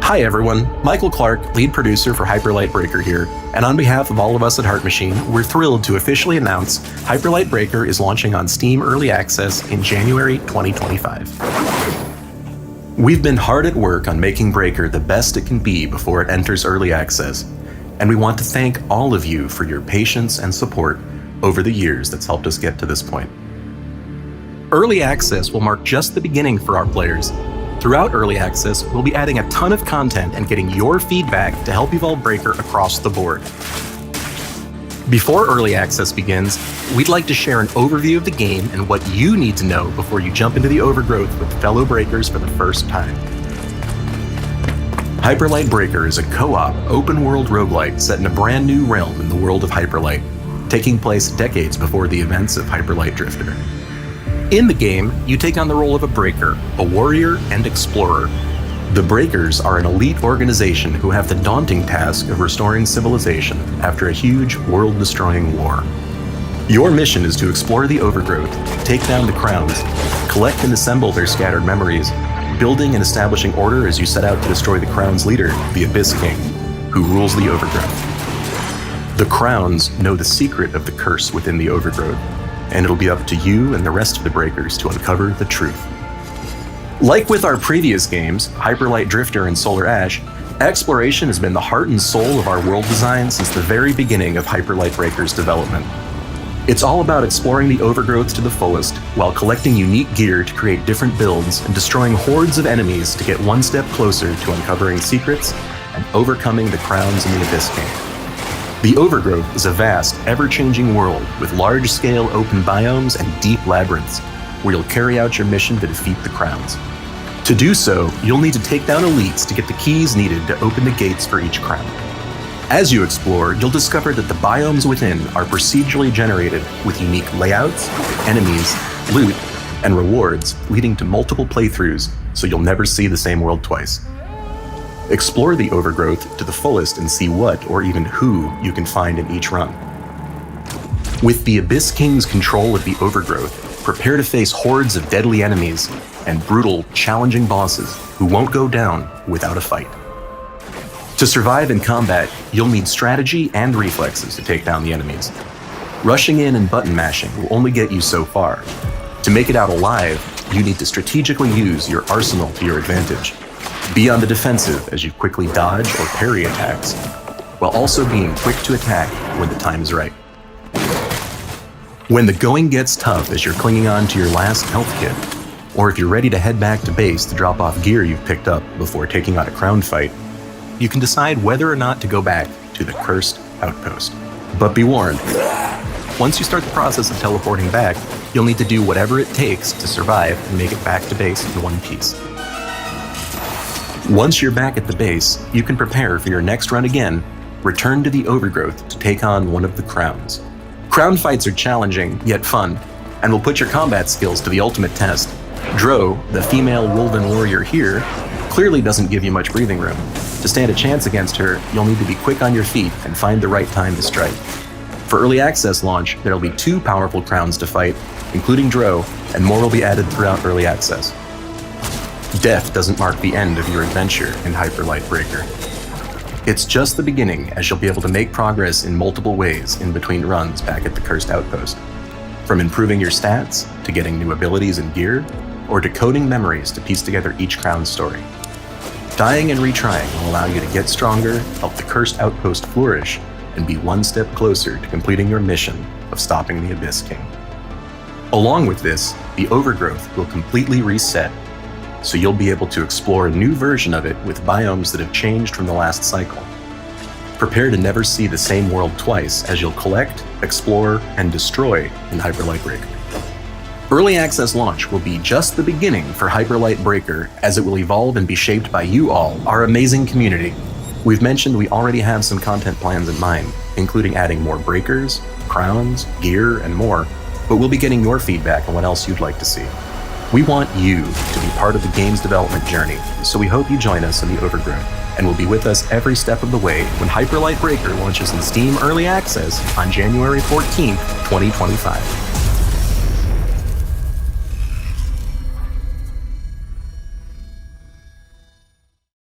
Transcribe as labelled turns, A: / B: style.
A: Hi everyone, Michael Clark, lead producer for Hyperlight Breaker here, and on behalf of all of us at Heart Machine, we're thrilled to officially announce Hyperlight Breaker is launching on Steam Early Access in January 2025. We've been hard at work on making Breaker the best it can be before it enters Early Access, and we want to thank all of you for your patience and support over the years that's helped us get to this point. Early Access will mark just the beginning for our players. Throughout Early Access, we'll be adding a ton of content and getting your feedback to help evolve Breaker across the board. Before Early Access begins, we'd like to share an overview of the game and what you need to know before you jump into the Overgrowth with fellow Breakers for the first time. Hyperlight Breaker is a co-op, open-world roguelite set in a brand new realm in the world of Hyperlight, taking place decades before the events of Hyperlight Drifter. In the game, you take on the role of a Breaker, a warrior, and explorer. The Breakers are an elite organization who have the daunting task of restoring civilization after a huge, world-destroying war. Your mission is to explore the Overgrowth, take down the Crowns, collect and assemble their scattered memories, building and establishing order as you set out to destroy the Crown's leader, the Abyss King, who rules the Overgrowth. The Crowns know the secret of the curse within the Overgrowth, and it'll be up to you and the rest of the Breakers to uncover the truth. Like with our previous games, Hyperlight Drifter and Solar Ash, exploration has been the heart and soul of our world design since the very beginning of Hyperlight Breaker's development. It's all about exploring the Overgrowth to the fullest, while collecting unique gear to create different builds and destroying hordes of enemies to get one step closer to uncovering secrets and overcoming the Crowns and the Abyss King. The Overgrowth is a vast, ever-changing world with large-scale open biomes and deep labyrinths, where you'll carry out your mission to defeat the Crowns. To do so, you'll need to take down elites to get the keys needed to open the gates for each crown. As you explore, you'll discover that the biomes within are procedurally generated with unique layouts, enemies, loot, and rewards, leading to multiple playthroughs, so you'll never see the same world twice. Explore the Overgrowth to the fullest and see what, or even who, you can find in each run. With the Abyss King's control of the Overgrowth, prepare to face hordes of deadly enemies and brutal, challenging bosses who won't go down without a fight. To survive in combat, you'll need strategy and reflexes to take down the enemies. Rushing in and button mashing will only get you so far. To make it out alive, you need to strategically use your arsenal to your advantage. Be on the defensive as you quickly dodge or parry attacks, while also being quick to attack when the time is right. When the going gets tough as you're clinging on to your last health kit, or if you're ready to head back to base to drop off gear you've picked up before taking on a crown fight, you can decide whether or not to go back to the cursed outpost. But be warned, once you start the process of teleporting back, you'll need to do whatever it takes to survive and make it back to base in one piece. Once you're back at the base, you can prepare for your next run again, return to the Overgrowth to take on one of the Crowns. Crown fights are challenging, yet fun, and will put your combat skills to the ultimate test. Dro, the female Wolven warrior here, clearly doesn't give you much breathing room. To stand a chance against her, you'll need to be quick on your feet and find the right time to strike. For Early Access launch, there'll be 2 powerful Crowns to fight, including Dro, and more will be added throughout Early Access. Death doesn't mark the end of your adventure in Hyperlight Breaker. It's just the beginning, as you'll be able to make progress in multiple ways in between runs back at the Cursed Outpost. From improving your stats, to getting new abilities and gear, or decoding memories to piece together each Crown's story. Dying and retrying will allow you to get stronger, help the Cursed Outpost flourish, and be one step closer to completing your mission of stopping the Abyss King. Along with this, the Overgrowth will completely reset, so you'll be able to explore a new version of it with biomes that have changed from the last cycle. Prepare to never see the same world twice as you'll collect, explore, and destroy in Hyperlight Breaker. Early Access launch will be just the beginning for Hyperlight Breaker, as it will evolve and be shaped by you all, our amazing community. We've mentioned we already have some content plans in mind, including adding more Breakers, Crowns, gear, and more, but we'll be getting your feedback on what else you'd like to see. We want you to be part of the game's development journey, so we hope you join us in the Overgrowth, and will be with us every step of the way when Hyperlight Breaker launches in Steam Early Access on January 14th, 2025.